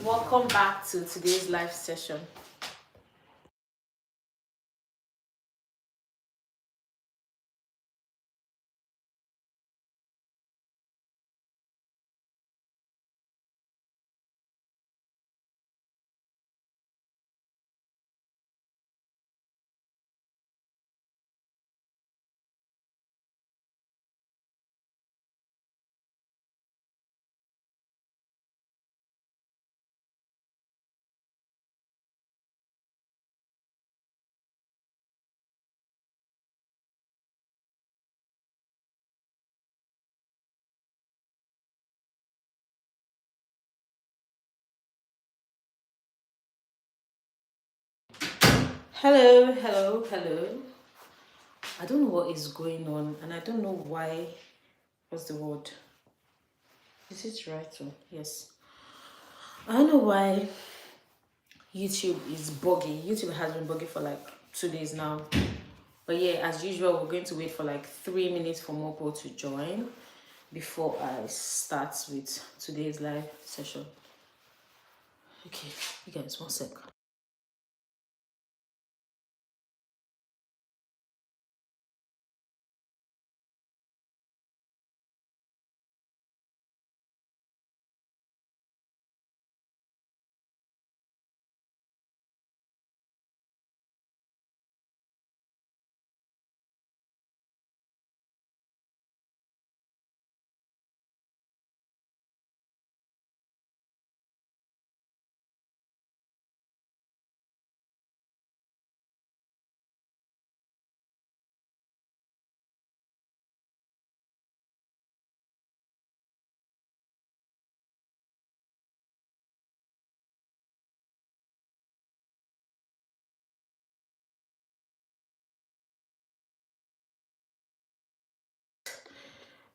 Welcome back to today's live session. Hello. I don't know what is going on, and I don't know why. What's the word? Is it right? Yes. I don't know why YouTube is buggy. YouTube has been buggy for like 2 days now. But yeah, as usual, we're going to wait for like 3 minutes for more people to join before I start with today's live session. Okay, you guys, one sec.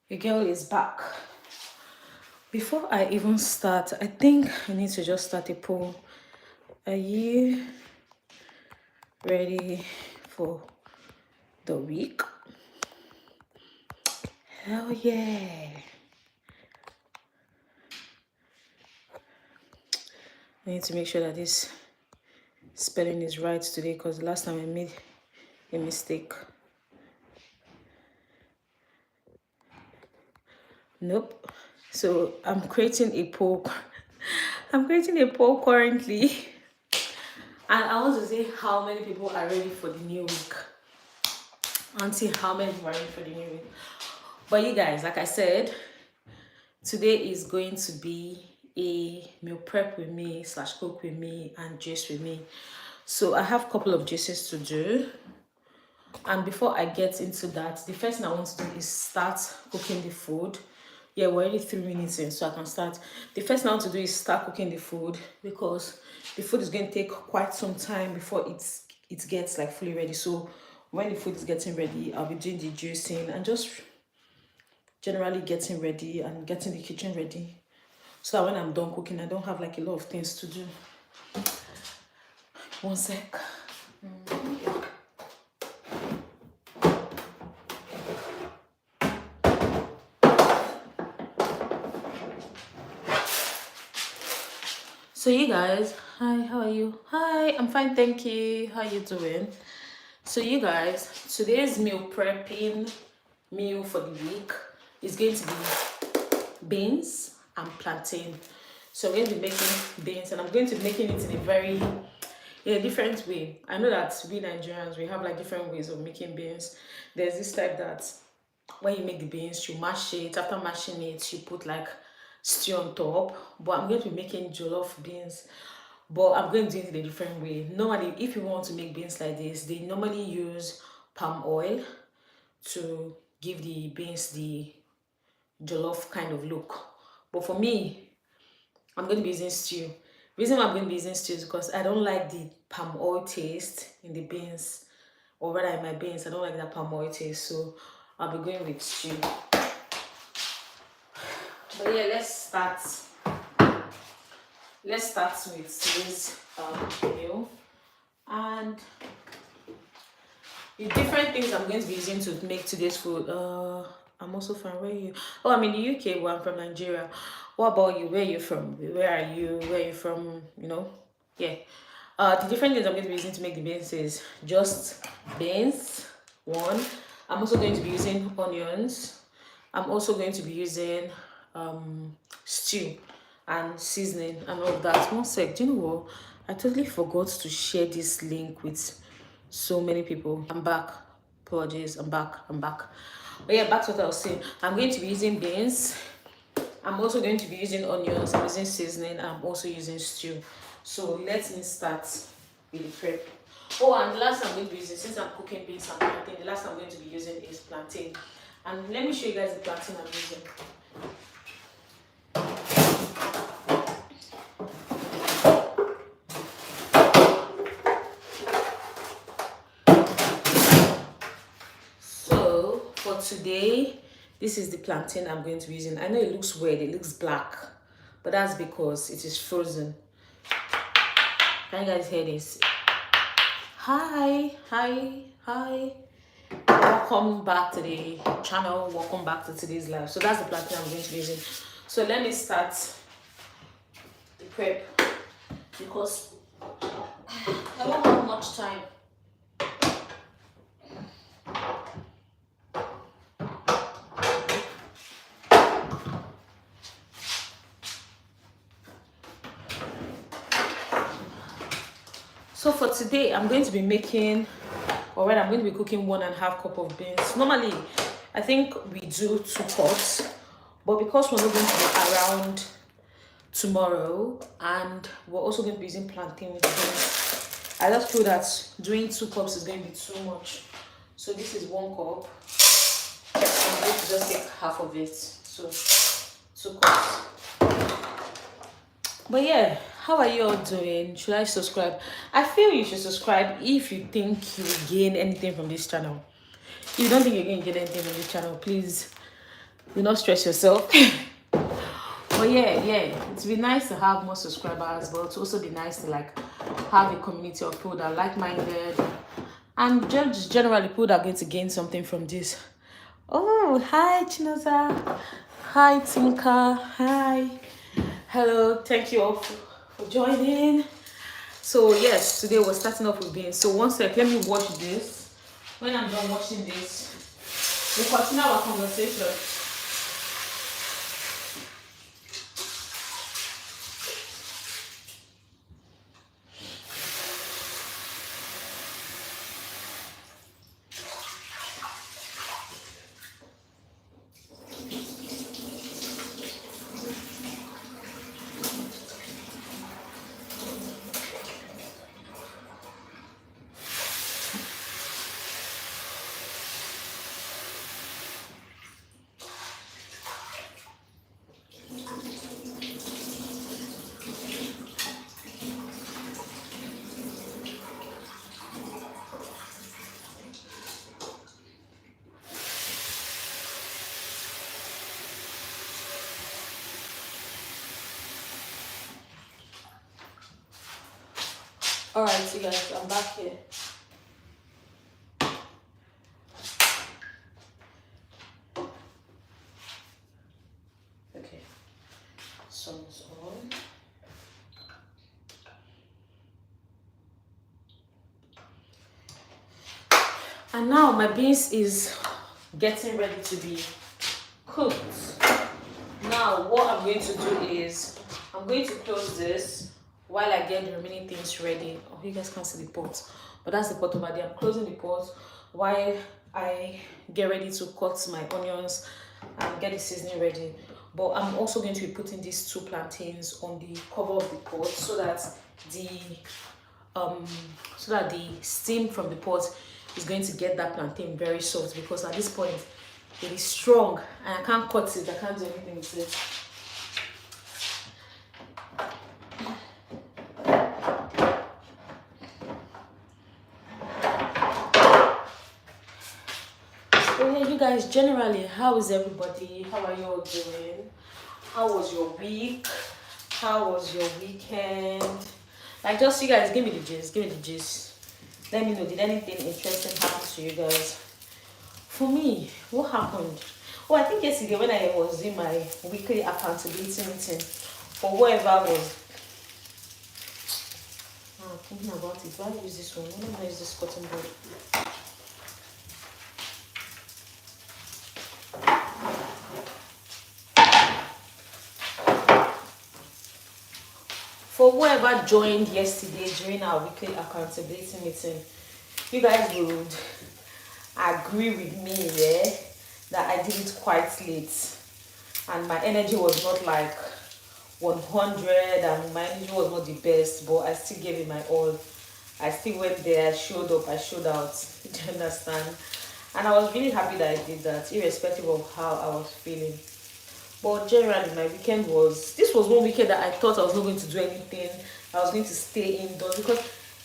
The girl is back. Before I even start, I think I need to just start a poll. Are you ready for the week? Hell yeah. I need to make sure that this spelling is right today because last time I made a mistake. Nope. So I'm creating a poll. I'm creating a poll currently. And I want to see how many people are ready for the new week. And see how many people are ready for the new week. But you guys, like I said, today is going to be a meal prep with me / cook with me and gist with me. So I have a couple of gists to do. And before I get into that, the first thing I want to do is start cooking the food. Yeah, we're already 3 minutes in, so I can start. The first thing I want to do is start cooking the food because the food is going to take quite some time before it gets like fully ready. So when the food is getting ready, I'll be doing the juicing and just generally getting ready and getting the kitchen ready so that when I'm done cooking, I don't have like a lot of things to do. One sec. So you guys, hi, how are you? Hi, I'm fine, thank you. How you doing? So you guys, today's meal prepping meal for the week is going to be beans and plantain. So I'm going to be making beans and I'm going to be making it in a different way. I know that we Nigerians, we have like different ways of making beans. There's this type that when you make the beans, you mash it. After mashing it, you put like stew on top. But I'm going to be making jollof beans. But I'm going to do it in a different way. Normally, if you want to make beans like this, they normally use palm oil to give the beans the jollof kind of look. But for me, I'm going to be using stew. The reason why I'm going to be using stew is because I don't like the palm oil taste in the beans, or rather in my beans. I don't like that palm oil taste, so I'll be going with stew. But yeah, let's start. Let's start with today's meal and the different things I'm going to be using to make today's food. I'm also fine. Where are you? Oh, I'm in the UK, but I'm from Nigeria. What about you? Where are you from? Where are you? Where are you from? You know? Yeah. The different things I'm going to be using to make the beans is just beans, one. I'm also going to be using onions. I'm also going to be using stew and seasoning and all of that. One sec, do you know what? I totally forgot to share this link with so many people. I'm back. Apologies, I'm back. But yeah, back to what I was saying. I'm going to be using beans. I'm also going to be using onions. I'm using seasoning. I'm also using stew. So let me start with the prep. Oh, and the last I'm going to be using, since I'm cooking beans and plantain, the last I'm going to be using is plantain. And let me show you guys the plantain I'm using. So for today, this is the plantain I'm going to be using. I know it looks weird, it looks black, but that's because it is frozen. Can you guys hear this? Hi. Welcome back to the channel. Welcome back to today's live. So that's the plantain I'm going to be using. So let me start the prep because I don't have much time. So for today, I'm going to be making, or rather, I'm going to be cooking 1.5 cup of beans. Normally, I think we do 2 cups, but because we're not going to be around tomorrow, and we're also going to be using plantain with beans, I just feel that doing 2 cups is going to be too much. So this is 1 cup. I'm going to just take half of it. So 2 cups. But yeah, how are you all doing? Should I subscribe? I feel you should subscribe if you think you will gain anything from this channel. If you don't think you're going to get anything from this channel, please do not stress yourself. But yeah, it's be nice to have more subscribers, but it's also be nice to like have a community of people that are like-minded and just generally people that are going to gain something from this. Oh, hi Chinoza. Hi Tinka. Hi. Hello, thank you all for joining. So yes, today we're starting off with beans. So one sec, let me wash this. When I'm done washing this, we'll continue our conversation. Alright, you guys, I'm back here. Okay, sun's on. And now my beans is getting ready to be cooked. Now what I'm going to do is I'm going to close this while I get the remaining things ready. Oh, you guys can't see the pot, but that's the pot over there. I'm closing the pot while I get ready to cut my onions and get the seasoning ready. But I'm also going to be putting these 2 plantains on the cover of the pot so that the steam from the pot is going to get that plantain very soft, because at this point it is strong and I can't cut it. I can't do anything with it. So yeah, you guys, generally, how is everybody? How are you all doing? How was your week? How was your weekend? Like, just you guys, give me the gist. Let me know, did anything interesting happen to you guys? For me, what happened? Oh, I think yesterday when I was in my weekly accountability meeting, or whatever was thinking about it. Why use this one? Why don't I use this cotton bud? For whoever joined yesterday during our weekly accountability meeting, you guys would agree with me, yeah, that I did it quite late, and my energy was not like 100, and my energy was not the best, but I still gave it my all. I still went there, I showed up, I showed out. Do you understand? And I was really happy that I did that, irrespective of how I was feeling. But generally, my weekend was, this was one weekend that I thought I was not going to do anything. I was going to stay indoors, because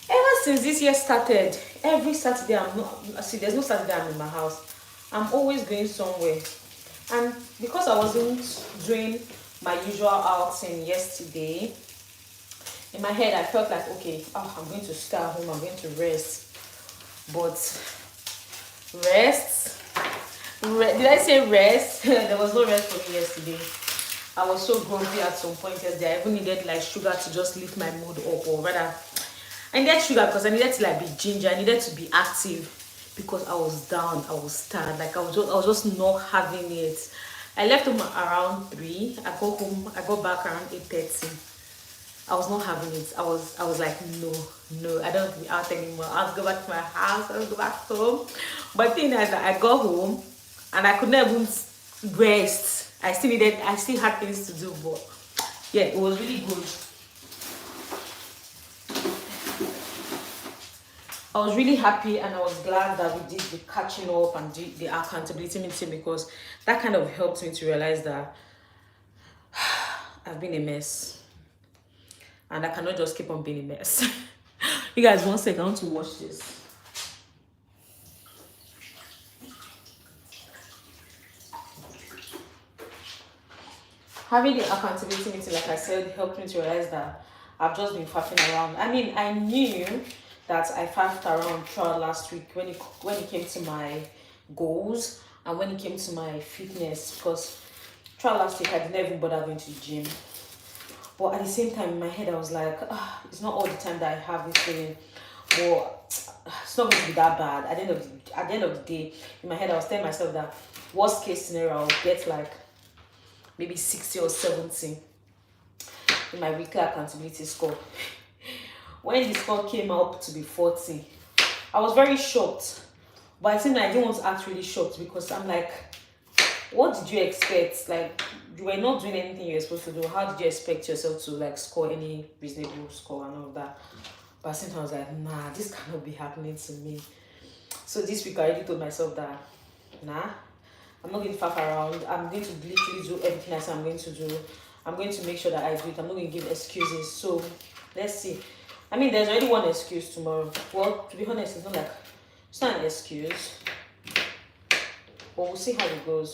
ever since this year started, every Saturday there's no Saturday I'm in my house. I'm always going somewhere. And because I wasn't doing my usual outing yesterday, in my head I felt like, okay, I'm going to stay at home, I'm going to rest. But did I say rest? There was no rest for me yesterday. I was so grumpy at some point yesterday. I even needed like sugar to just lift my mood up, or rather, I needed sugar because I needed to like be ginger. I needed to be active because I was down. I was tired. Like I was just not having it. I left home around 3. I got back around 8:30. I was not having it. I was like, no, I don't want to be out anymore. I'll go back to my house. I'll go back home. But the thing is that I got home and I could never rest. I still had things to do, but yeah, it was really good. I was really happy, and I was glad that we did the catching up and the accountability meeting, because that kind of helped me to realize that I've been a mess. And I cannot just keep on being a mess. You guys, one second, I want to watch this. Having the accountability meeting, like I said, helped me to realize that I've just been faffing around. I mean, I knew that I faffed around throughout last week when it came to my goals and when it came to my fitness, because throughout last week I didn't even bother going to the gym. But at the same time, in my head, I was like, it's not all the time that I have this feeling, but it's not going to be that bad. At the end of the day, in my head, I was telling myself that worst case scenario, I'll get like maybe 60 or 70 in my weekly accountability score. When the score came up to be 40, I was very shocked. But I think I didn't want to act really shocked, because I'm like, what did you expect? Like, you were not doing anything you were supposed to do. How did you expect yourself to like score any reasonable score and all of that? But at the same time, I was like, nah, this cannot be happening to me. So this week I already told myself that, nah, I'm not going to faff around. I'm going to literally do everything I say I'm going to do. I'm going to make sure that I do it. I'm not going to give excuses. So let's see. I mean, there's already one excuse tomorrow. Well, to be honest, it's not an excuse. But we'll see how it goes.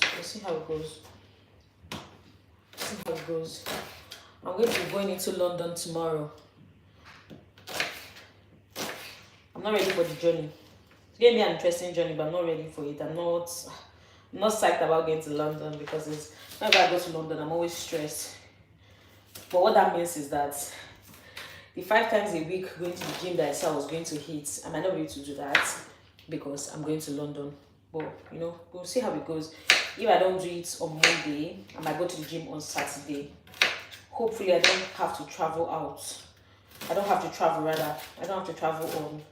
I'm going to be going into London tomorrow. I'm not ready for the journey. It's going to be an interesting journey, but I'm not ready for it. I'm not psyched about going to London, because whenever I go to London, I'm always stressed. But what that means is that the 5 times a week going to the gym that I said I was going to hit, I might not be able to do that because I'm going to London. But we'll see how it goes. If I don't do it on Monday, I might go to the gym on Saturday. Hopefully I don't have to travel out. I don't have to travel on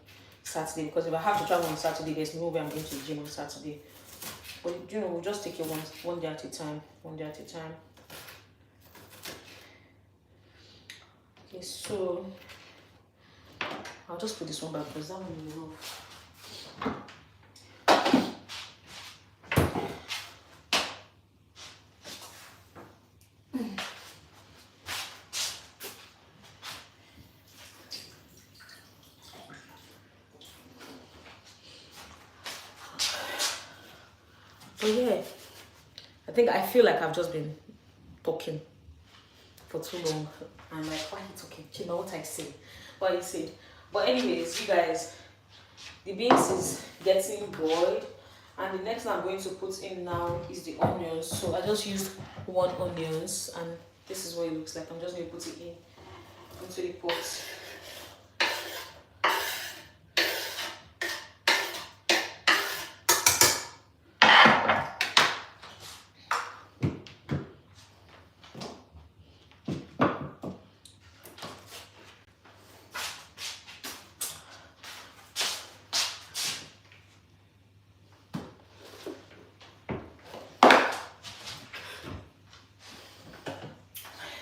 Saturday, because if I have to travel on Saturday, there's no way I'm going to the gym on Saturday. But we'll just take it one day at a time. Okay, so I'll just put this one back because that one is rough. But yeah, I feel like I've just been talking for too long. I'm like, why are you talking? Chima, what I say? What you said? But anyways, you guys, the beans is getting boiled. And the next thing I'm going to put in now is the onions. So I just used 1 onions, and this is what it looks like. I'm just going to put it into the pot.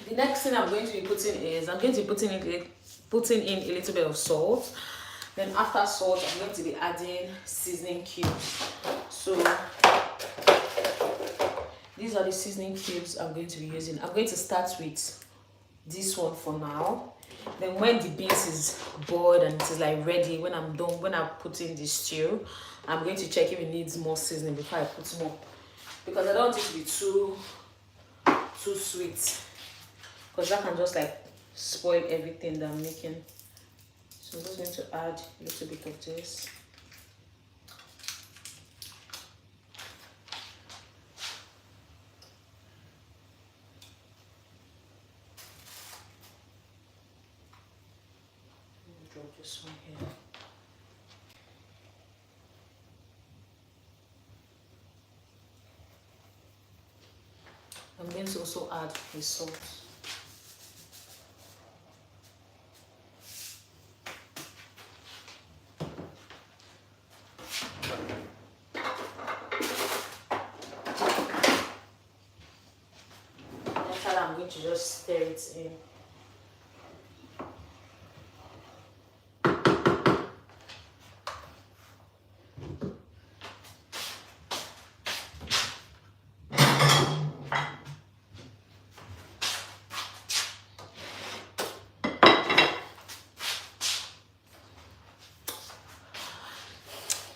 The next thing I'm going to be putting is putting in a little bit of salt. Then after salt, I'm going to be adding seasoning cubes. So these are the seasoning cubes I'm going to be using. I'm going to start with this one for now. Then when the beans is boiled and it is like ready, when I'm done, when I put in the stew, I'm going to check if it needs more seasoning before I put more, because I don't want it to be too sweet, because that can just like spoil everything that I'm making. So I'm just going to add a little bit of this. Drop this one here. I'm going to also add the salt. After that, I'm going to just stir it in.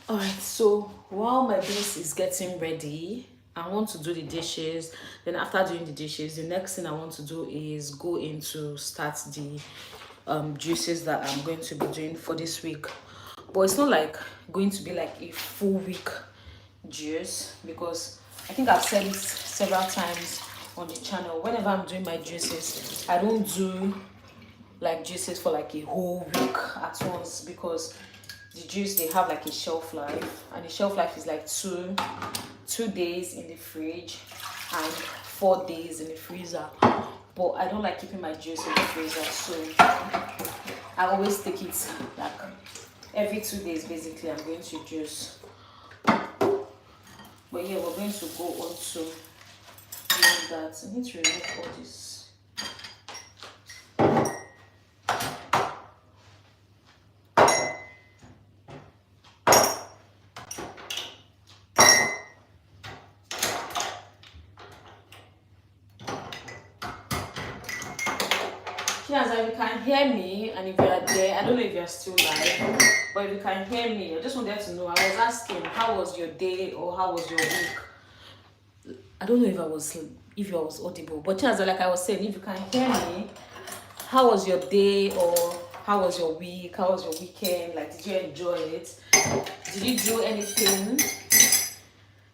Alright, so while my beans is getting ready, I want to do the dishes. Then after doing the dishes, the next thing I want to do is go into start the juices that I'm going to be doing for this week. But it's not like going to be like a full week juice, because I think I've said it several times on the channel. Whenever I'm doing my juices, I don't do like juices for like a whole week at once, because the juice, they have like a shelf life, and the shelf life is like two days in the fridge and 4 days in the freezer. But I don't like keeping my juice in the freezer, so I always take it like every 2 days basically. I'm going to juice. But yeah, we're going to go on to doing that. I need to remove all this. If you can hear me, and if you are there, I don't know if you're still live, but if you can hear me, I just wanted to know. I was asking, how was your day, or how was your week? I don't know if I was audible, but like I was saying, if you can hear me, how was your day, or how was your week? How was your weekend? Like, did you enjoy it? Did you do anything?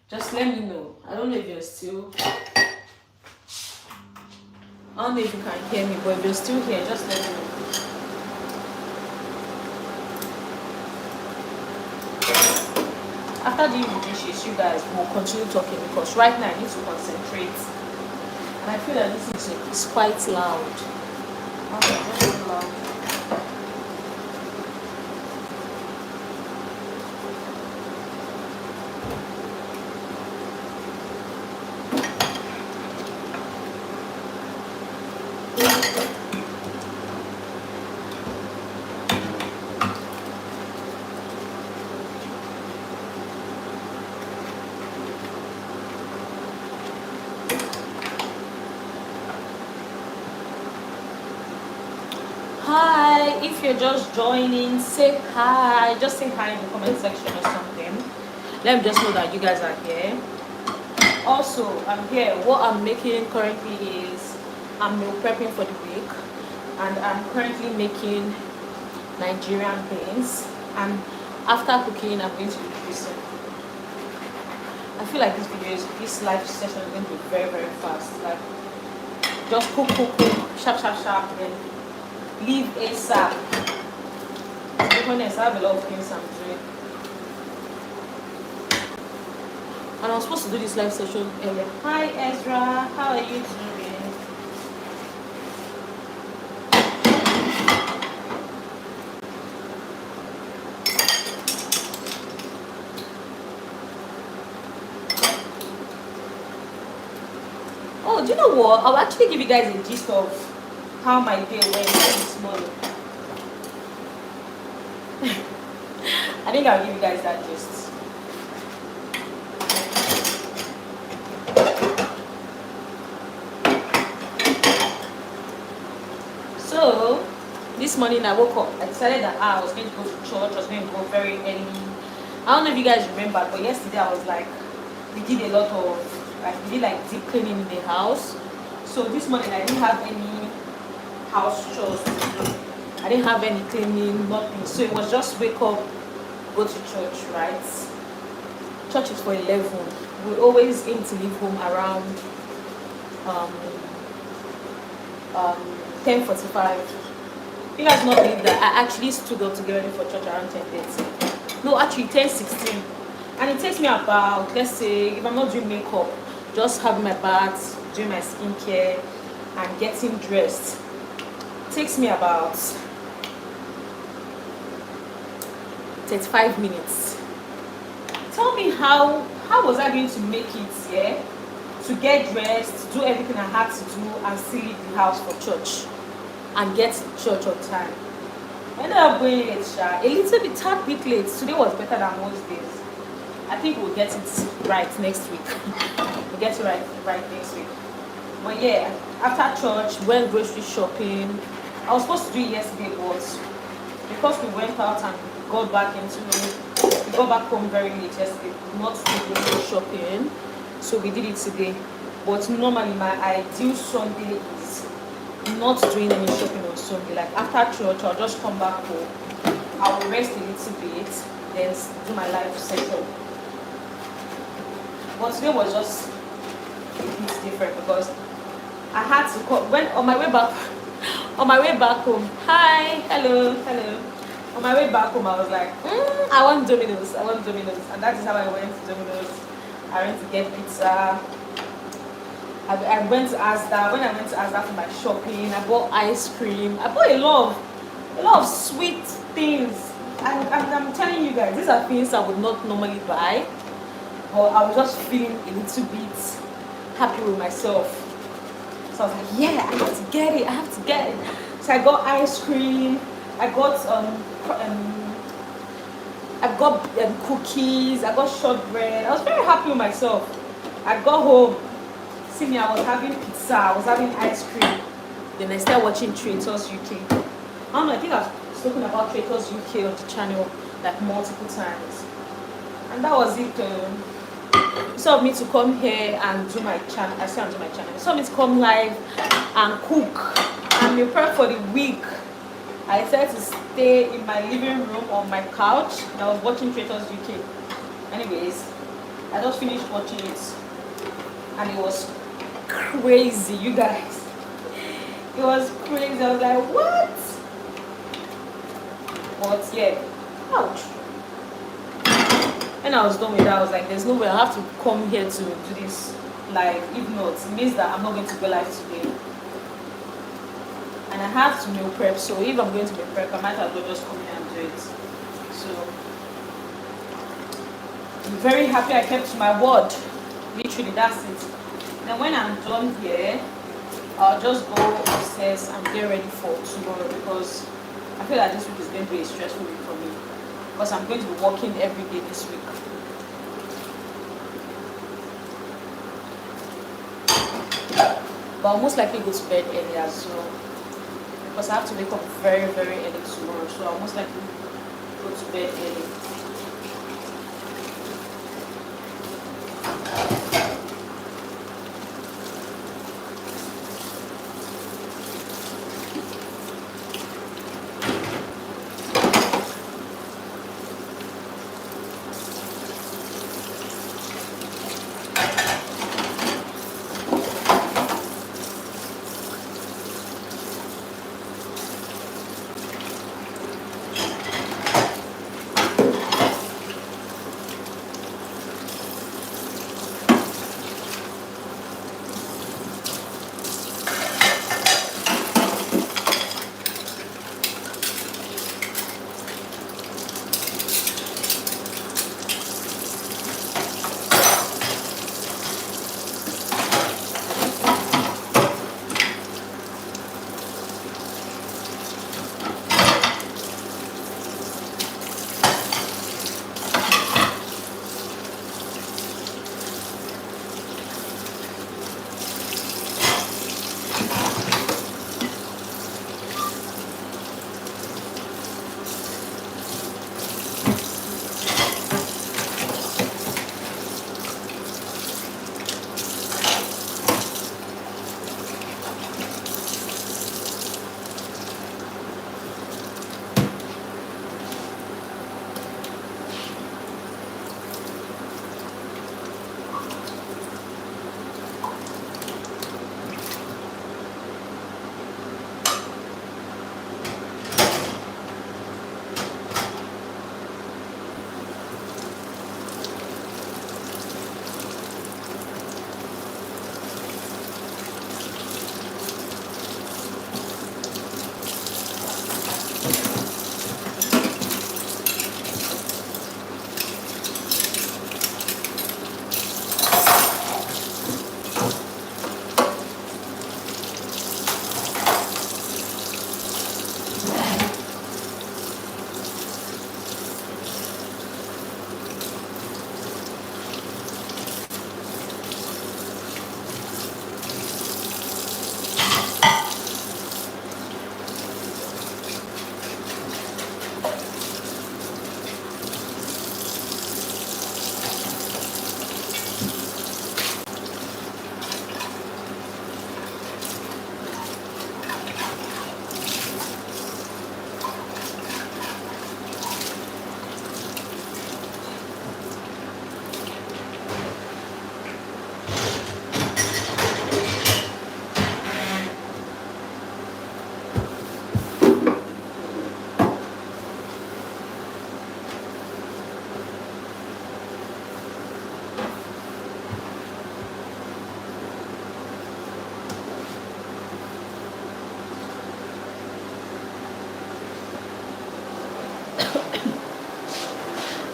Just let me know. I don't know if you're still. I don't know if you can hear me, but if you're still here, just let me know. After doing the dishes, you guys will continue talking, because right now I need to concentrate. And I feel that this is quite loud. Okay, very loud. Hi, if you're just joining, say hi. Just say hi in the comment section or something. Let me just know that you guys are here. Also, I'm here. What I'm making currently is I'm meal prepping for the week, and I'm currently making Nigerian beans. And after cooking, I'm going to be juicing. I feel like this live session is going to be very, very fast. Like, just cook, sharp, then leave ASAP. To be honest, I have a lot of things I'm doing. And I was supposed to do this live session earlier. Hi Ezra, how are you doing? Oh, do you know what? I'll actually give you guys a gist of how my day went this morning. I think I'll give you guys that gist. So, this morning I woke up. I decided that I was going to go to church. I was going to go very early. I don't know if you guys remember, but yesterday I was like, we did a lot of, like, we did like deep cleaning in the house. So this morning I didn't have any house chores to do. I didn't have any cleaning, nothing. So it was just wake up, go to church, right? Church is for 11. We always aim to leave home around 10:45. You guys not believe that I actually stood up to get ready for church around 10:30. No, actually 10:16. And it takes me about, let's say, if I'm not doing makeup, just having my bath, doing my skincare, and getting dressed. It takes me about 35 minutes. Tell me how was I going to make it, yeah? To get dressed, do everything I had to do, and still leave the house for church and get to church on time. I ended up going late, a little bit, tad bit late. Today was better than most days. I think we'll get it right next week. We'll get it right next week. But yeah, after church, went grocery shopping. I was supposed to do it yesterday, but because we went out and got back home very late yesterday, not to do grocery shopping. So we did it today. But normally my ideal Sunday is not doing any shopping on Sunday. Like after church, I'll just come back home. I will rest a little bit, then do my live session. But today was just a bit different because I had to call when on my way back home. Hi, hello. On my way back home, I was like, I want Domino's, and that is how I went to Domino's. I went to get pizza. I went to Asda. When I went to Asda for my shopping, I bought ice cream. I bought a lot of sweet things. And I'm telling you guys, these are things I would not normally buy. But I was just feeling a little bit happy with myself. So I was like, yeah, I have to get it. So I got ice cream. I got cookies. I got shortbread. I was very happy with myself. I got home. See me, I was having pizza. I was having ice cream. Then I started watching Traitors UK. I don't know, I think I've spoken about Traitors UK on the channel like multiple times. And that was it. So me to come here and do my channel. I say and do my channel. So me to come live and cook and prepare for the week. I decided to stay in my living room on my couch and I was watching Traitors UK. Anyways, I just finished watching it and it was crazy, you guys. It was crazy. I was like, what? But yeah, ouch. When I was done with that, I was like, there's no way I have to come here to do this live. If not, it means that I'm not going to go live today. And I have to meal prep, so if I'm going to be prep, I might as well just come here and do it. So I'm very happy I kept to my word. Literally, that's it. Then when I'm done here, I'll just go upstairs and get ready for tomorrow because I feel like this week is going to be a stressful week for me because I'm going to be working every day this week. But I'll most likely go to bed early as well because I have to wake up very, very early tomorrow, so I'll most likely go to bed early.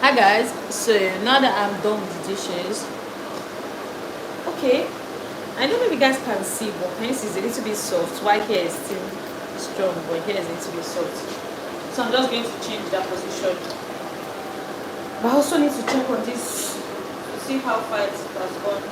Hi guys, so now that I'm done with the dishes, okay, I don't know if you guys can see, but hence is a little bit soft. White hair is still strong, but here is a little bit soft. So I'm just going to change that position. But I also need to check on this to see how far it has gone.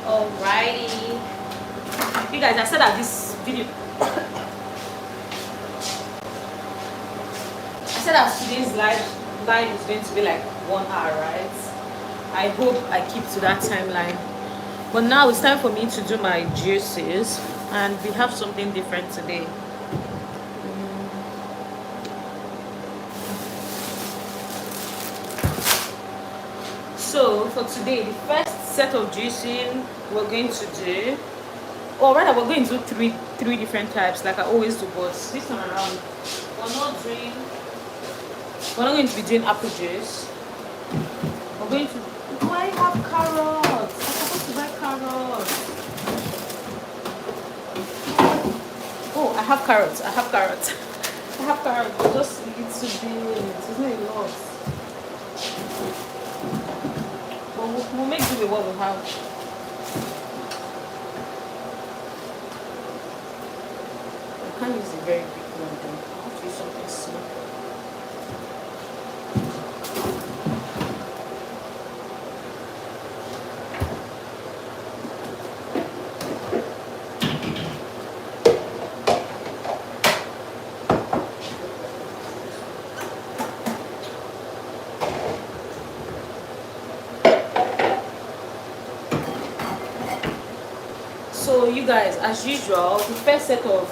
Alrighty, you guys, I said that this video I said that today's live is going to be like 1 hour, right? I hope I keep to that timeline. But now it's time for me to do my juices, and we have something different today. So for today, the first set of juicing we're going to do, or rather we're going to do three different types like I always do, but this time around we're not going to be doing apple juice. We're going to, do I have carrots? I'm supposed to buy carrots. Oh, I have carrots, I have carrots, but just a little bit, it's not a lot. But we'll make do with what we have. I can't use a very big one though. I have to use something small. So you guys, as usual, the first set of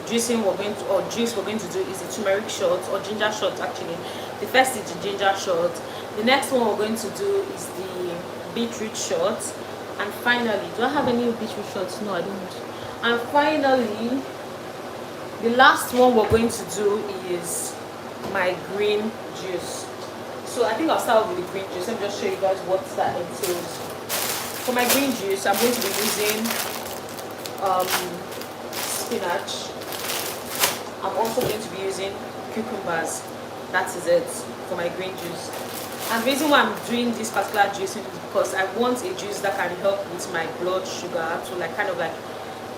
juicing we're going to, or juice we're going to do, is the turmeric shot, or ginger shot actually. The first is the ginger shot. The next one we're going to do is the beetroot shot. And finally, do I have any beetroot shots? No, I don't. And finally, the last one we're going to do is my green juice. So I think I'll start with the green juice. Let me just show you guys what that entails. For my green juice, I'm going to be using spinach. I'm also going to be using cucumbers. That is it for my green juice. And the reason why I'm doing this particular juice is because I want a juice that can help with my blood sugar to like kind of like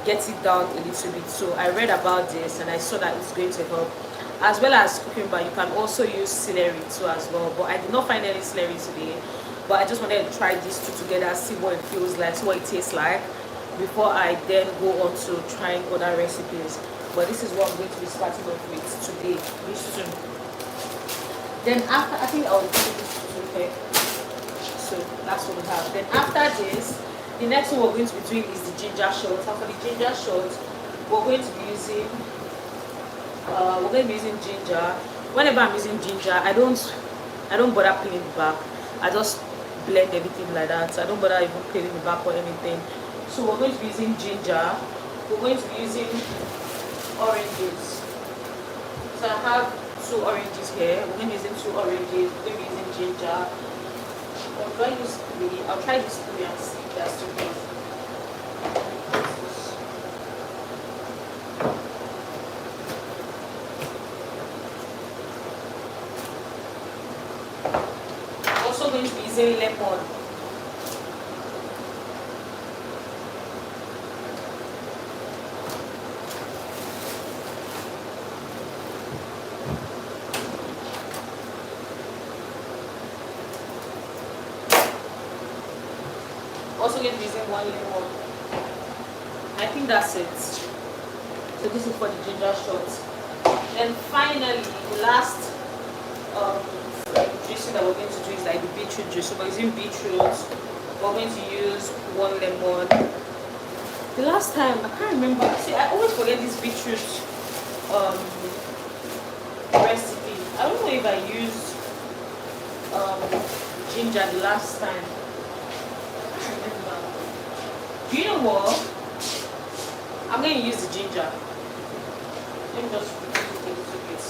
get it down a little bit. So I read about this and I saw that it's going to help. As well as cucumber, you can also use celery too as well. But I did not find any celery today. But I just wanted to try these two together, see what it feels like, see what it tastes like, before I then go on to trying other recipes. But this is what I'm going to be starting off with today, these two. Then after, I think I'll do this too, okay? So that's what we have. Then after this, the next one we're going to be doing is the ginger shot. And for the ginger shot, we're going to be using ginger. Whenever I'm using ginger, I don't bother peeling the back. I just blend everything like that. So I don't bother even peeling the back or anything. So we're going to be using ginger. We're going to be using oranges. So I have 2 oranges here. We're going to be using 2 oranges. We're going to be using ginger. Or do I use 3? I'll try this 3 and see if that's too good. Also going to be using lemon. also going to be using 1 lemon. I think that's it. So this is for the ginger shots. And finally, the last juicing that we're going to do is like the beetroot juice. So we're using beetroot. We're going to use 1 lemon. The last time, I can't remember. See, I always forget this beetroot recipe. I don't know if I used ginger the last time. I can't remember. Do you know what? I'm going to use the ginger. Let me just take a little bit.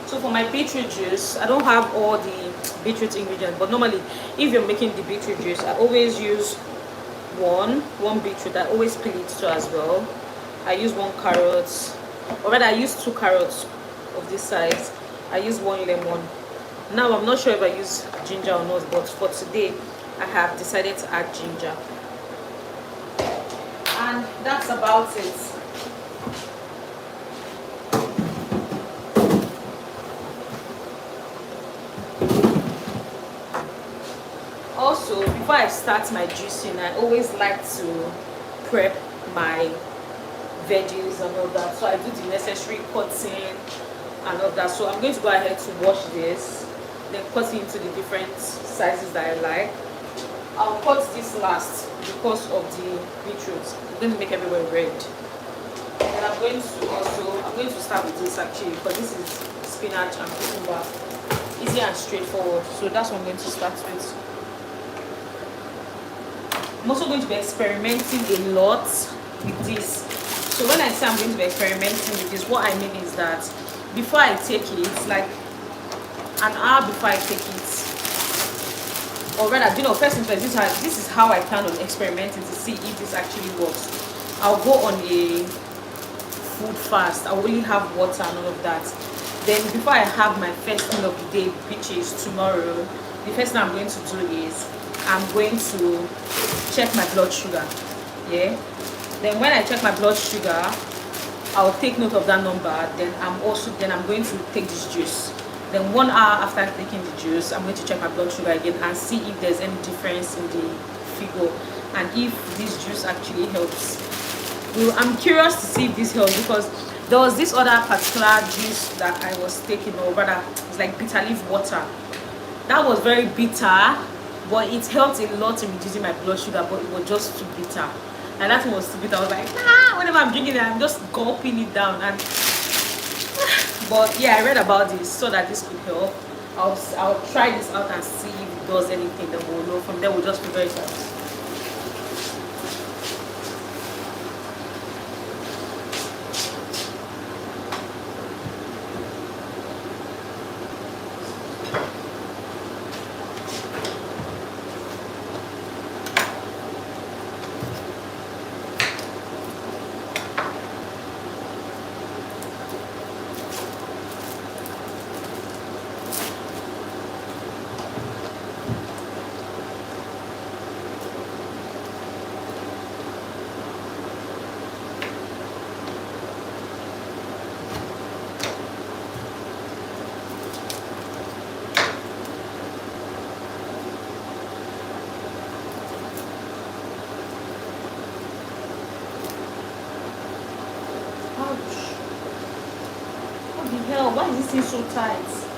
So for my beetroot juice, I don't have all the beetroot ingredients, but normally if you're making the beetroot juice, I always use one beetroot. I always peel it too as well. I use 1 carrot, or rather I use 2 carrots of this size. I use 1 lemon. Now I'm not sure if I use ginger or not, but for today I have decided to add ginger. And that's about it. Also, before I start my juicing, I always like to prep my veggies and all that. So I do the necessary cutting and all that. So I'm going to go ahead to wash this, then cut it into the different sizes that I like. I'll cut this last because of the beetroot. I'm going to make everywhere red. And I'm going to start with this actually, because this is spinach and cucumber. Easy and straightforward. So that's what I'm going to start with. I'm also going to be experimenting a lot with this. So when I say I'm going to be experimenting with this, what I mean is that before I take it, like an hour before I take it, or rather, you know, first things first, this is how I plan on experimenting to see if this actually works. I'll go on a food fast. I will only have water and all of that. Then before I have my first meal of the day, which is tomorrow, the first thing I'm going to do is I'm going to check my blood sugar. Yeah. Then when I check my blood sugar, I'll take note of that number. Then I'm going to take this juice. Then 1 hour after taking the juice, I'm going to check my blood sugar again and see if there's any difference in the figure and if this juice actually helps. Well, I'm curious to see if this helps, because there was this other particular juice that I was taking, or rather it's like bitter leaf water. That was very bitter, but it helped a lot in reducing my blood sugar, but it was just too bitter. And that one was too bitter. I was like, nah, whenever I'm drinking it, I'm just gulping it down. And but yeah, I read about this so that this could help. I'll try this out and see if it does anything. Then we'll know. From there, we'll just prepare it. What the hell? Why is this thing so tight?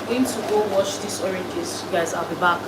I'm going to go wash these oranges. You guys, I'll be back.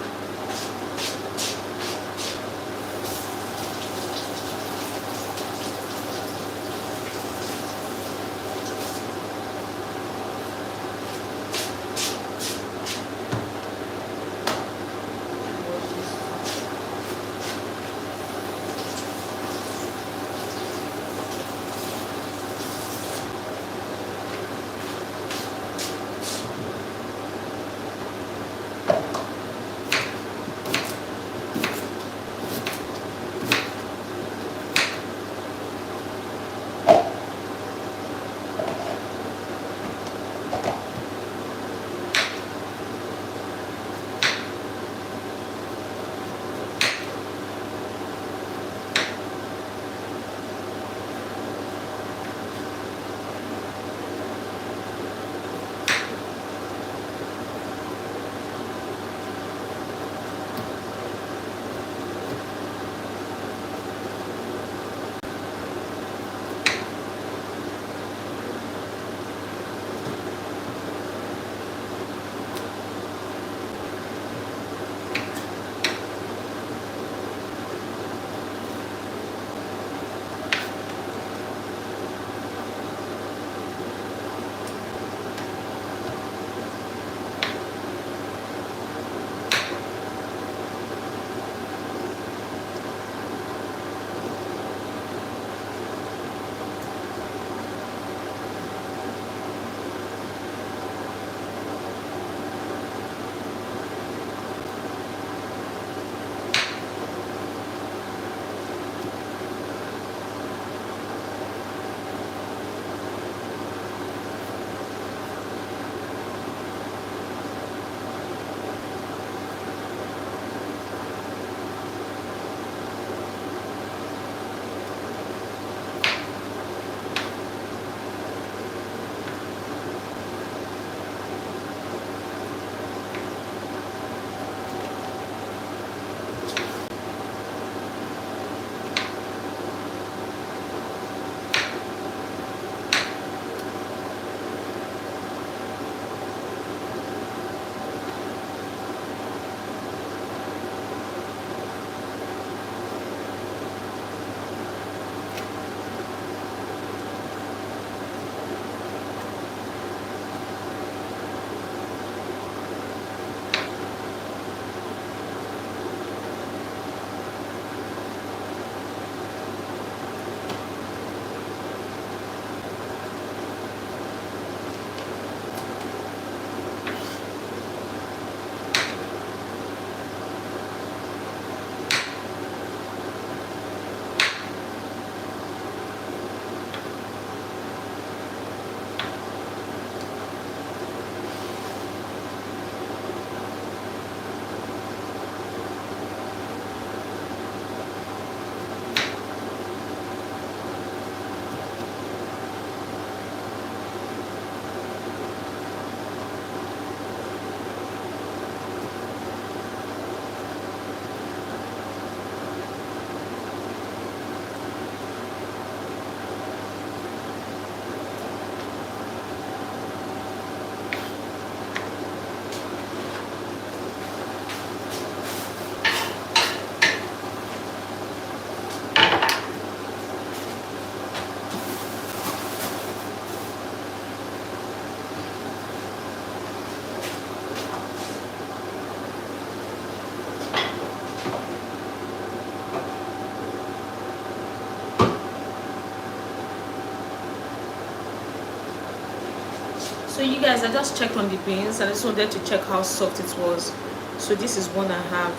So you guys, I just checked on the beans. I just wanted to check how soft it was. So this is one I have.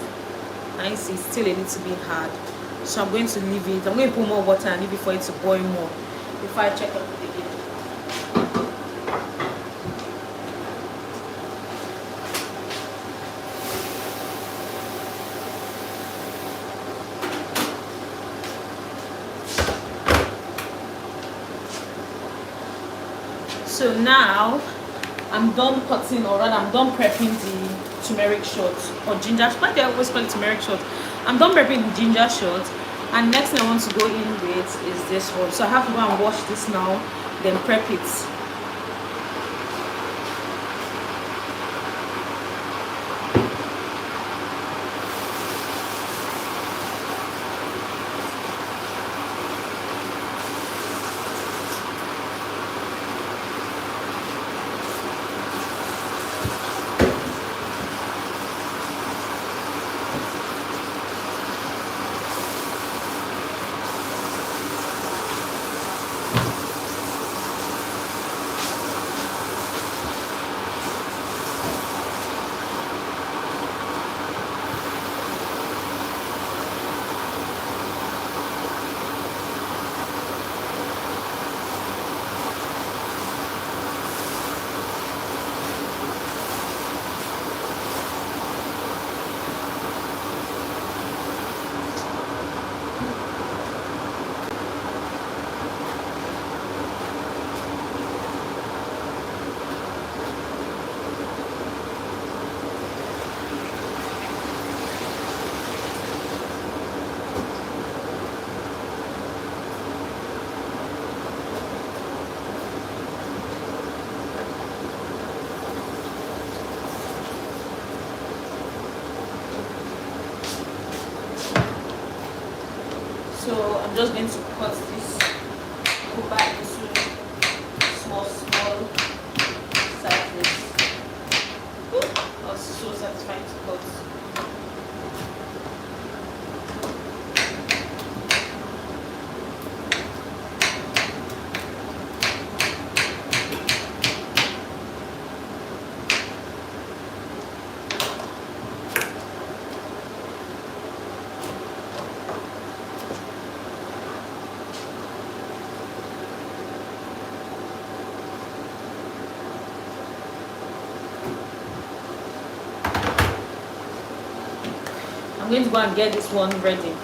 I see it's still a little bit hard. So I'm going to leave it. I'm going to put more water and leave it for it to boil more before I check on it again. So now I'm done cutting, or rather I'm done prepping the turmeric shots or ginger. Why do I always call it turmeric shot? I'm done prepping the ginger shot, and next thing I want to go in with is this one. So I have to go and wash this now, then prep it. So I'm just going to cut this cucumber into small slices. That was so satisfying to cut. I'm going to go and get this one ready.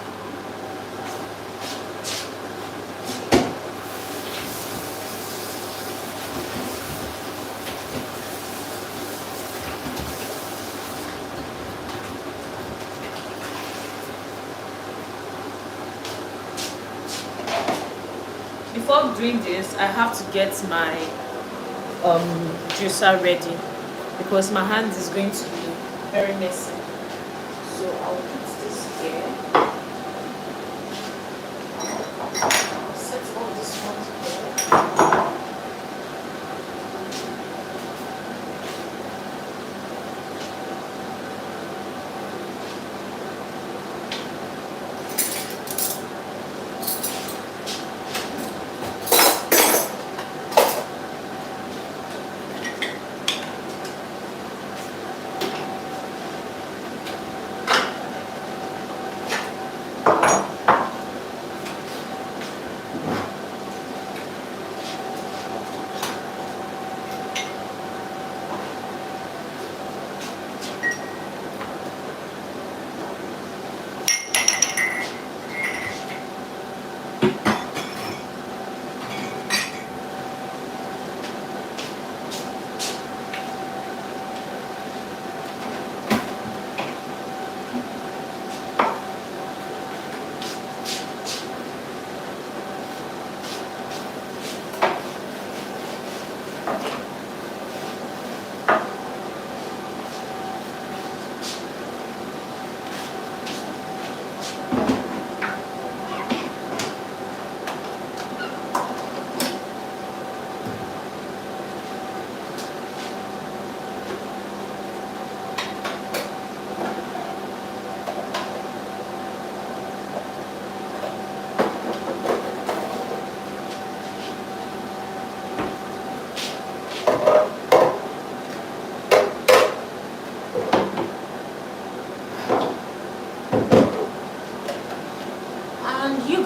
Before doing this, I have to get my juicer ready because my hand is going to be very messy. So I'll put this here. I'll set all this one together.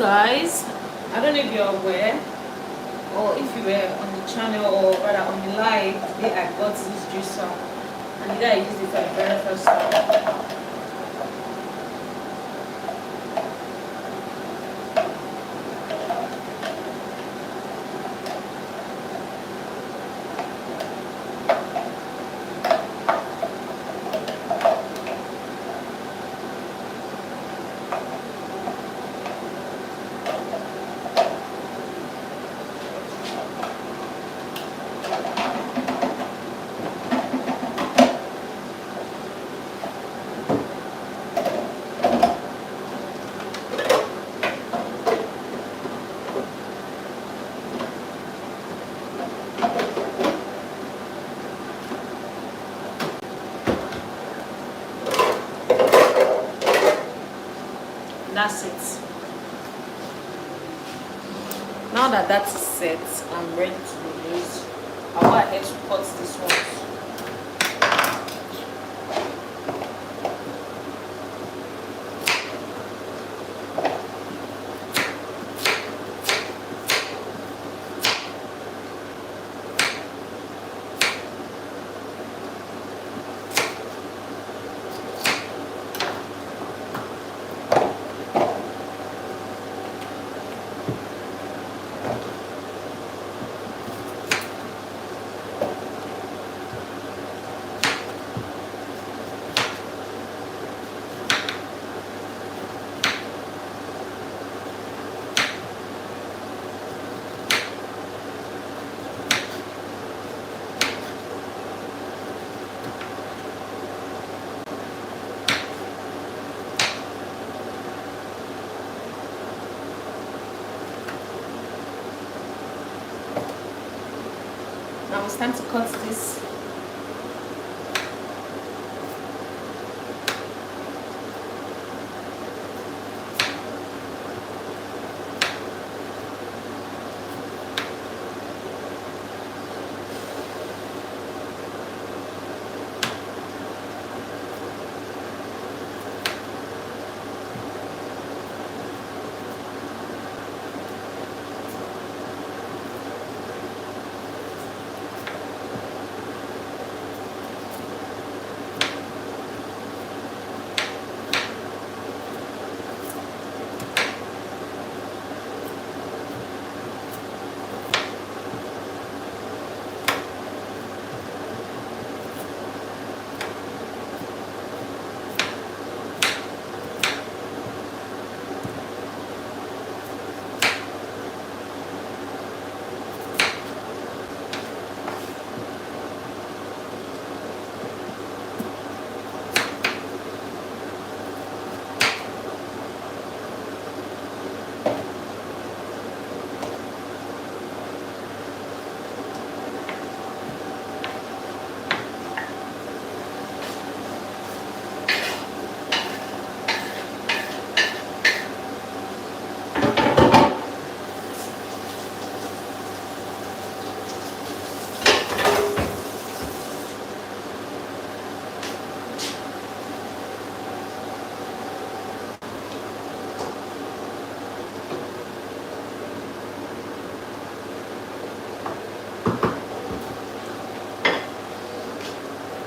guys, I don't know if you're aware or if you were on the channel or rather on the live today. I got this juicer and today I used it for the very first time. That's it. Now that that's set, I'm ready to use. I'll go ahead to cut this one. Now it's time to cut this.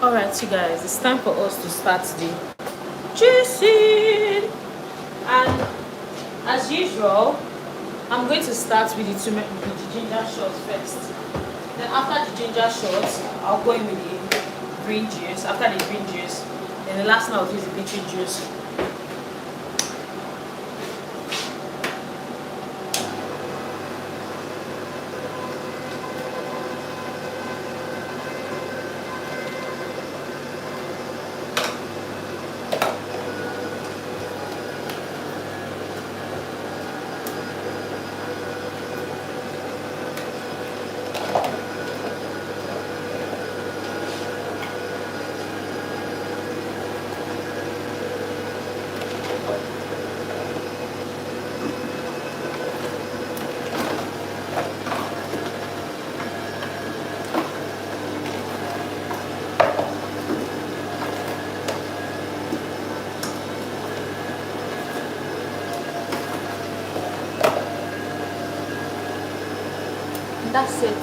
Alright, you guys, it's time for us to start the juicing. And as usual, I'm going to start with the ginger shots first. Then after the ginger shots, I'll go in with the green juice. After the green juice, then the last one I'll use the beetroot juice. that's it.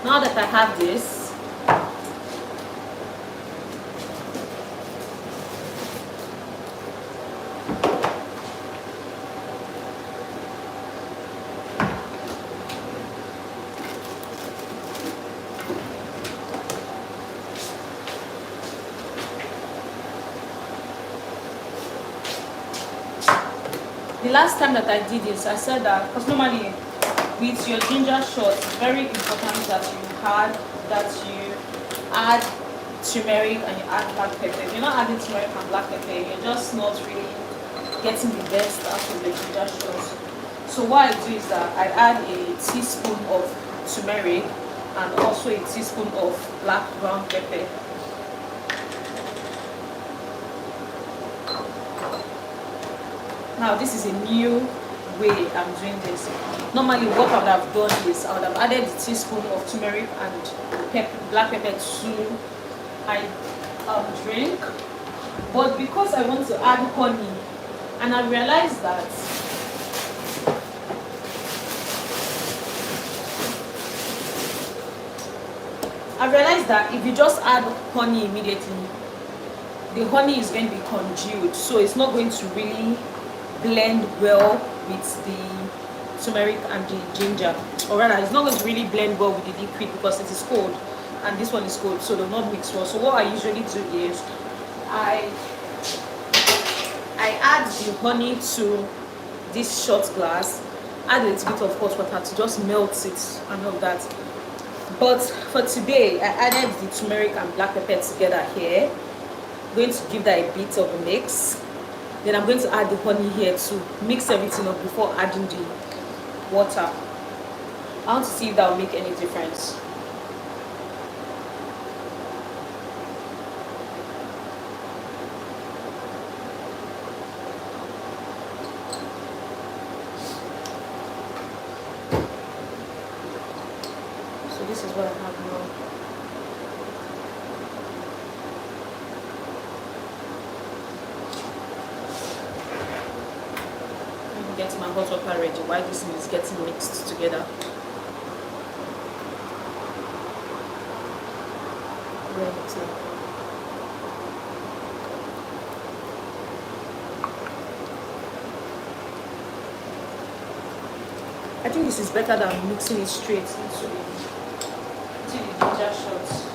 Now that I have this, the last time that I did this, I said that because normally with your ginger shot, it's very important that you add turmeric and you add black pepper. If you're not adding turmeric and black pepper, you're just not really getting the best out of the ginger shot. So what I do is that I add a teaspoon of turmeric and also a teaspoon of black ground pepper. Now this is a new way I'm doing this. Normally what I would have done is I would have added a teaspoon of turmeric and black pepper to my drink, but because I want to add honey, and I realized that if you just add honey immediately, the honey is going to be congealed, so it's not going to really blend well with the turmeric and the ginger, or rather it's not going to really blend well with the liquid because it is cold and this one is cold, so they'll not mix well. So what I usually do is I add the honey to this shot glass, add a little bit of hot water to just melt it and all that. But for today I added the turmeric and black pepper together here. I'm going to give that a bit of a mix. Then I'm going to add the honey here to mix everything up before adding the water. I want to see if that will make any difference. So this is what I have now. Get my hot water ready while this is getting mixed together. I think this is better than mixing it straight into the ginger shots.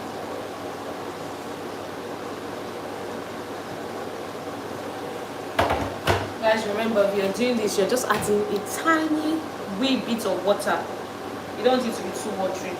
Guys, remember, if you're doing this, you're just adding a tiny wee bit of water. You don't need it to be too watery.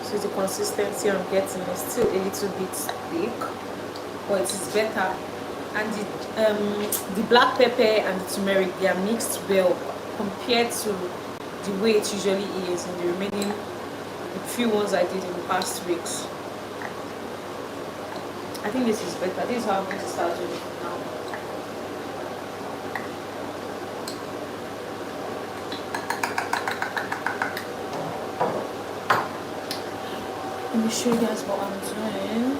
So the consistency I'm getting is still a little bit thick, but it is better. And the black pepper and the turmeric, they are mixed well compared to the way it usually is in the remaining few ones I did in the past weeks. I think this is better. This is how I'm going to start doing it now. Let me show you guys what I'm doing.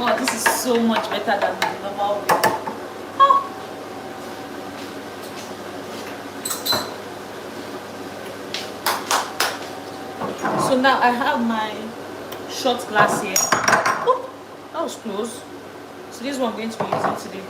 god, this is so much better than the normal way. Oh. So now I have my shot glass here. Oh, that was close. So this is what I'm going to be using today.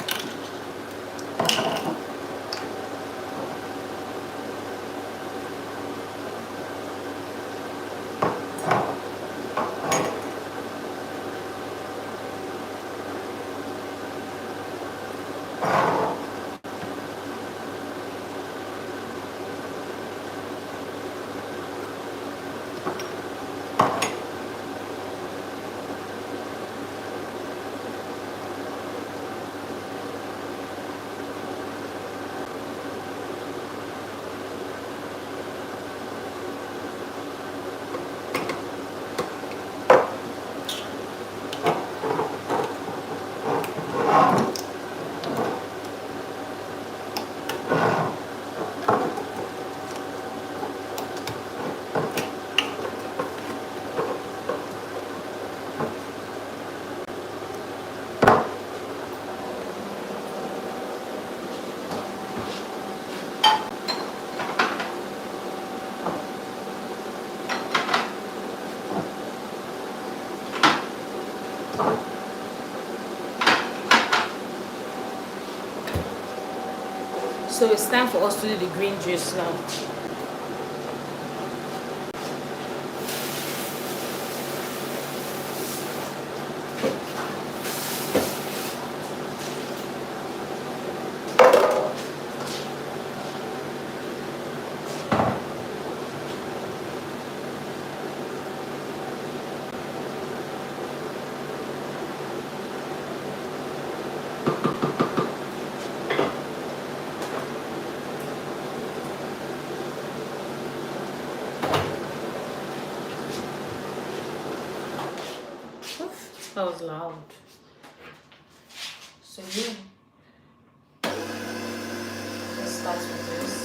So it's time for us to do the green juice now. Oof, that was loud. So yeah, let's start with this.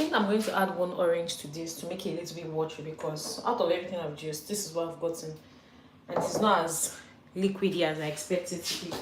think I'm going to add one orange to this to make it a little bit watery, because out of everything I've used, this is what I've gotten, and it's not as liquidy as I expected it to be.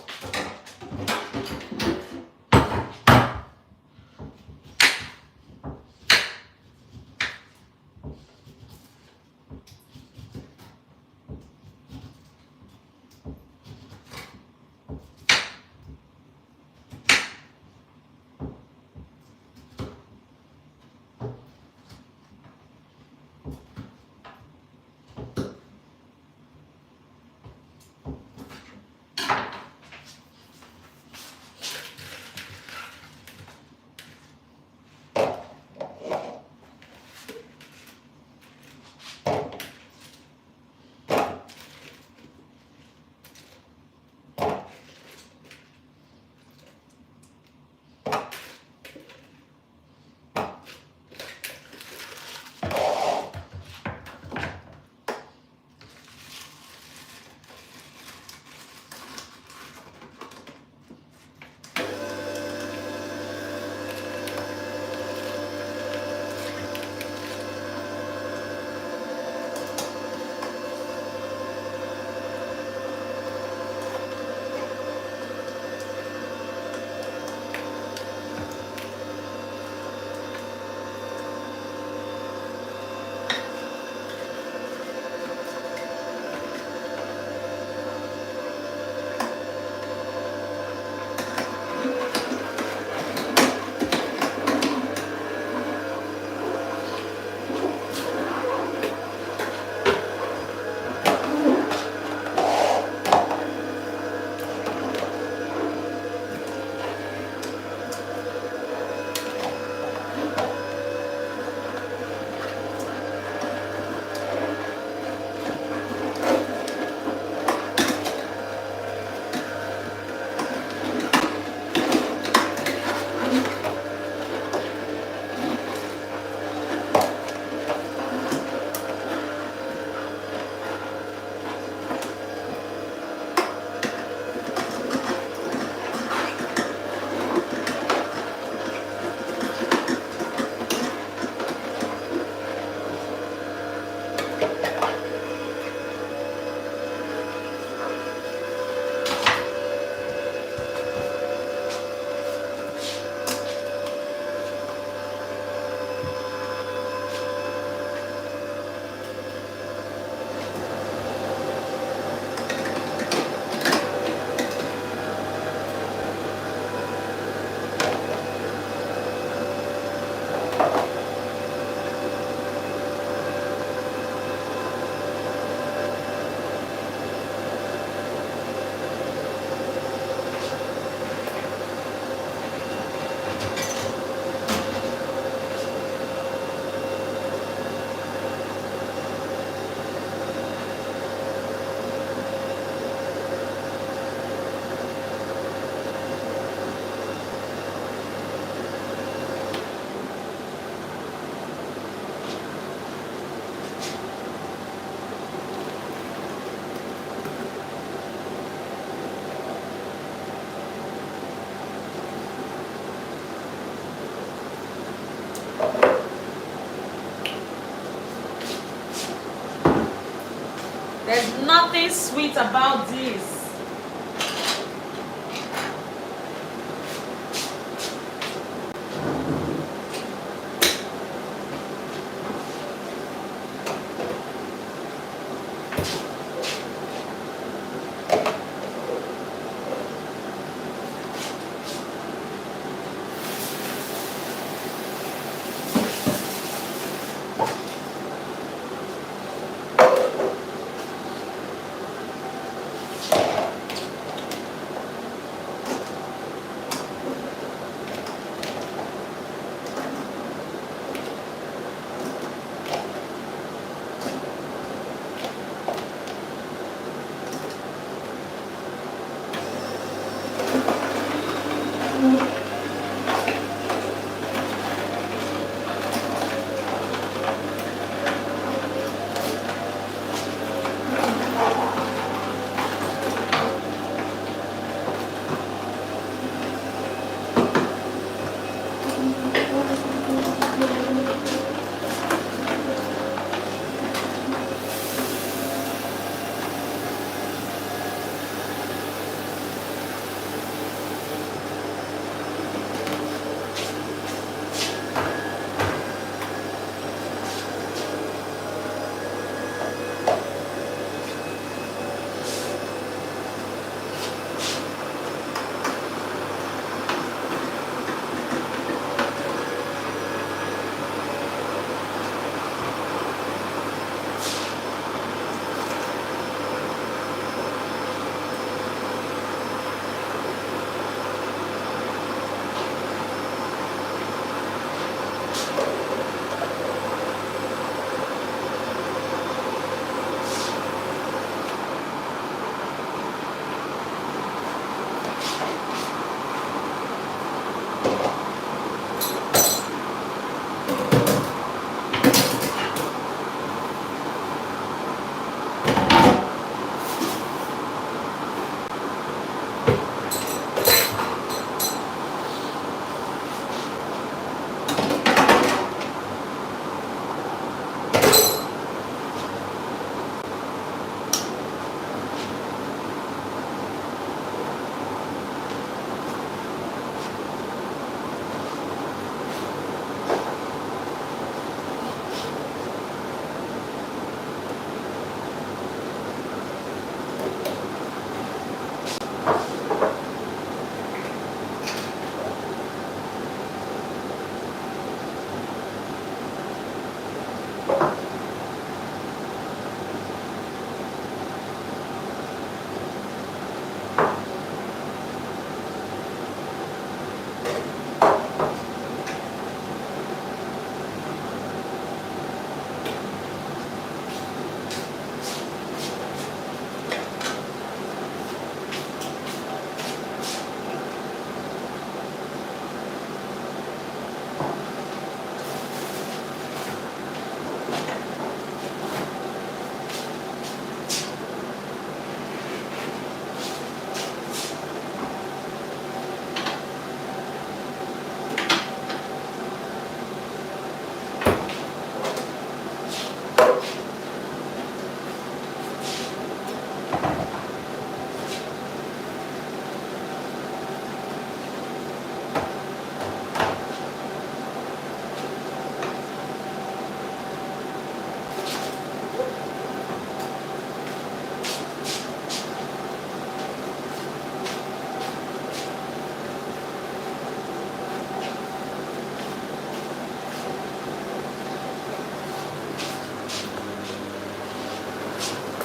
There's nothing sweet about this.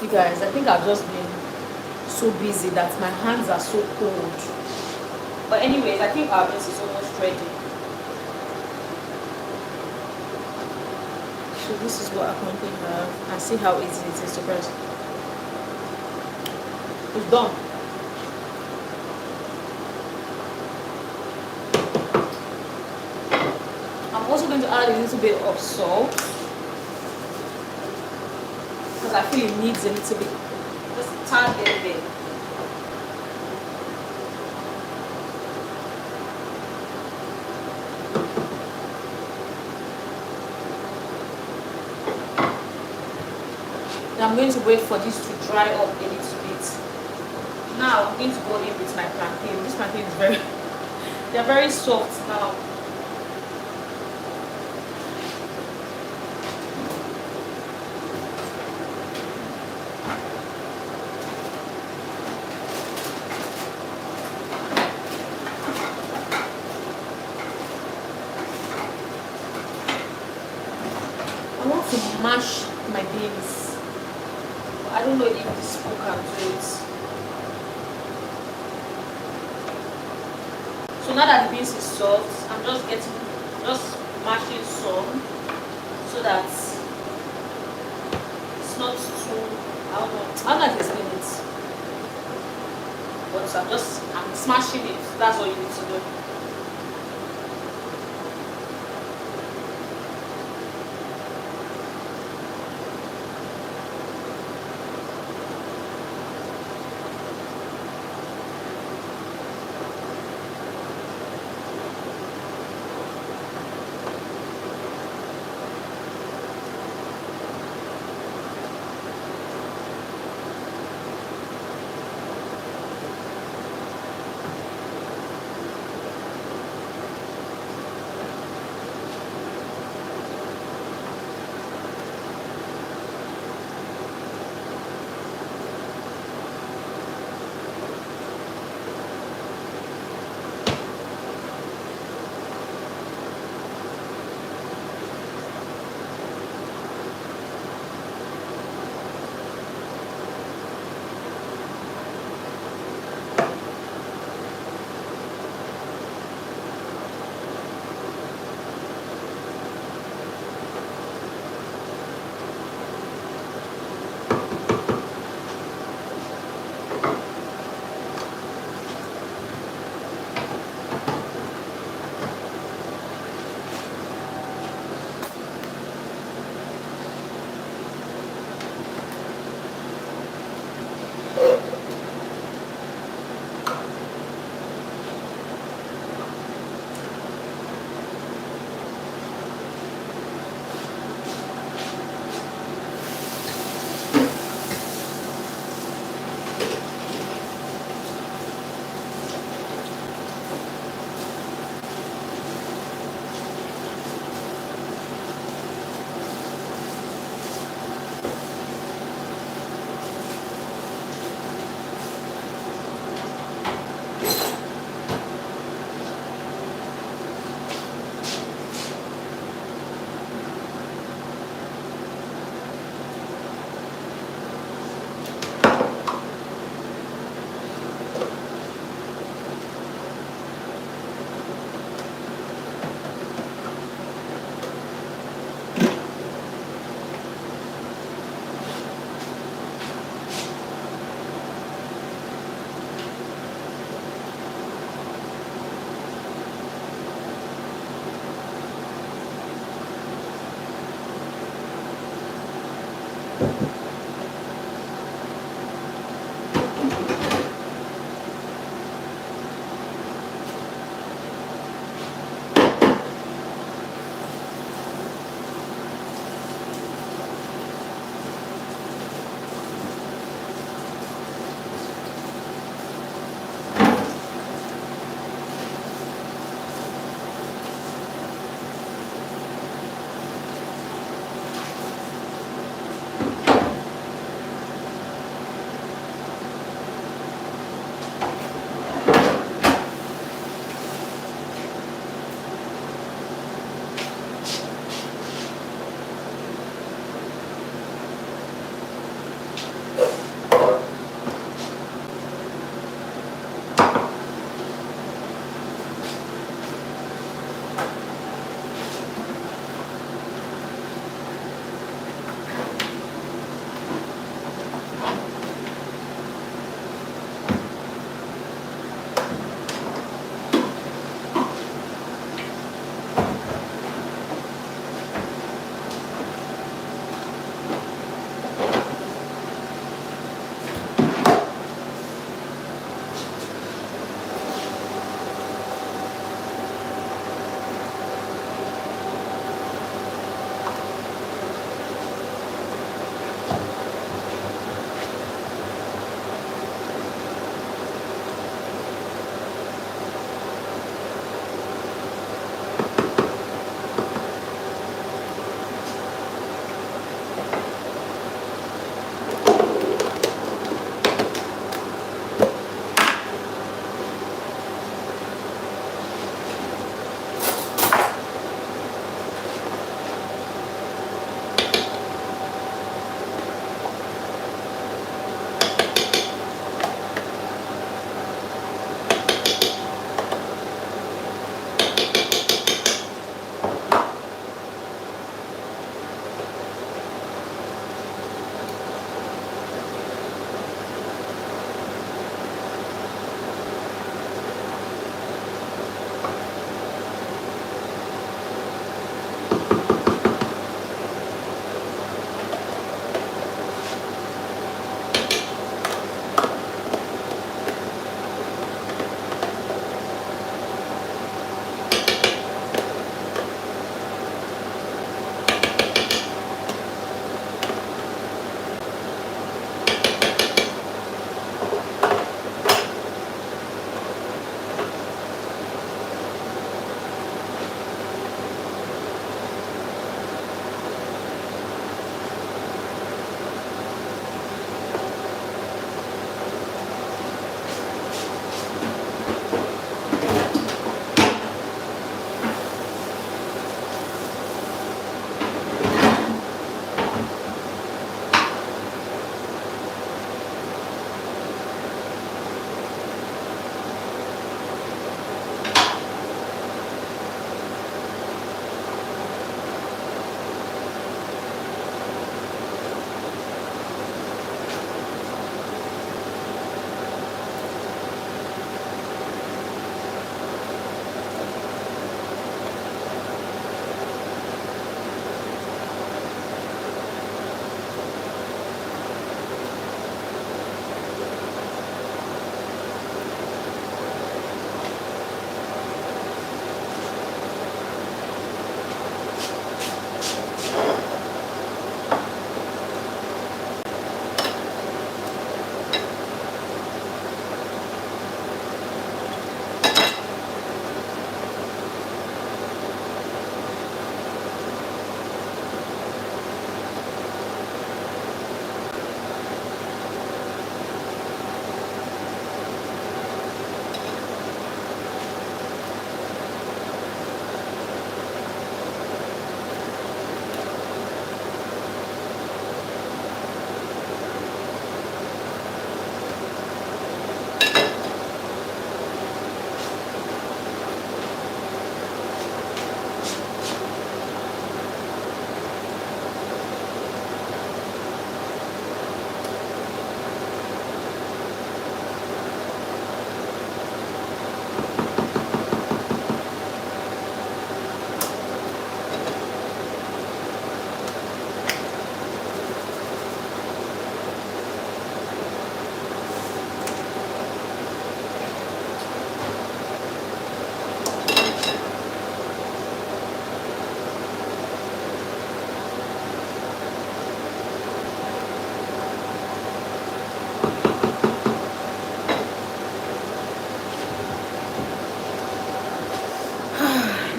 You guys, I think I've just been so busy that my hands are so cold. But anyways, I think our base is almost ready. So this is what I currently have, and see how easy it is to press. It's done. I'm also going to add a little bit of salt because I feel it needs a little bit, just a tad little bit. Now I'm going to wait for this to dry up a little bit. Now I'm going to go in with my plantain. This plantain is very, they're very soft now. I want to mash my beans. I don't know if this spoon can do it. So now that the beans is soft, I'm just mashing some so that it's not too, I don't know how to explain it. But I'm smashing it. That's all you need to do.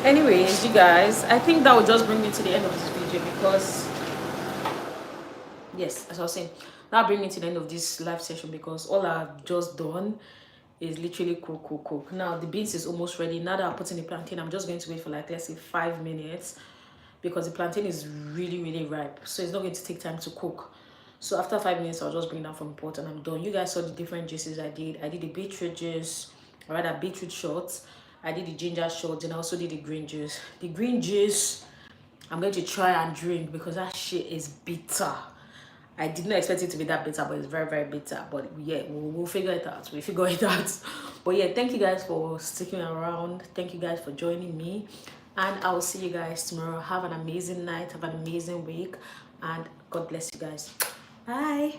Anyways, you guys, I think that will just bring me to the end of this video because yes, as I was saying, that bring me to the end of this live session because all I've just done is literally cook. Now the beans is almost ready. Now that I'm putting the plantain, I'm just going to wait for like, let's say 5 minutes because the plantain is really ripe, so it's not going to take time to cook. So after 5 minutes, I'll just bring it down from the pot and I'm done. You guys saw the different juices I did. I did the beetroot juice, or rather beetroot shots. I did the ginger shots, and I also did the green juice. The green juice I'm going to try and drink because that shit is bitter. I did not expect it to be that bitter, but it's very bitter. But yeah, we'll figure it out. We'll figure it out. But yeah, thank you guys for sticking around. Thank you guys for joining me. And I will see you guys tomorrow. Have an amazing night. Have an amazing week. And God bless you guys. Bye.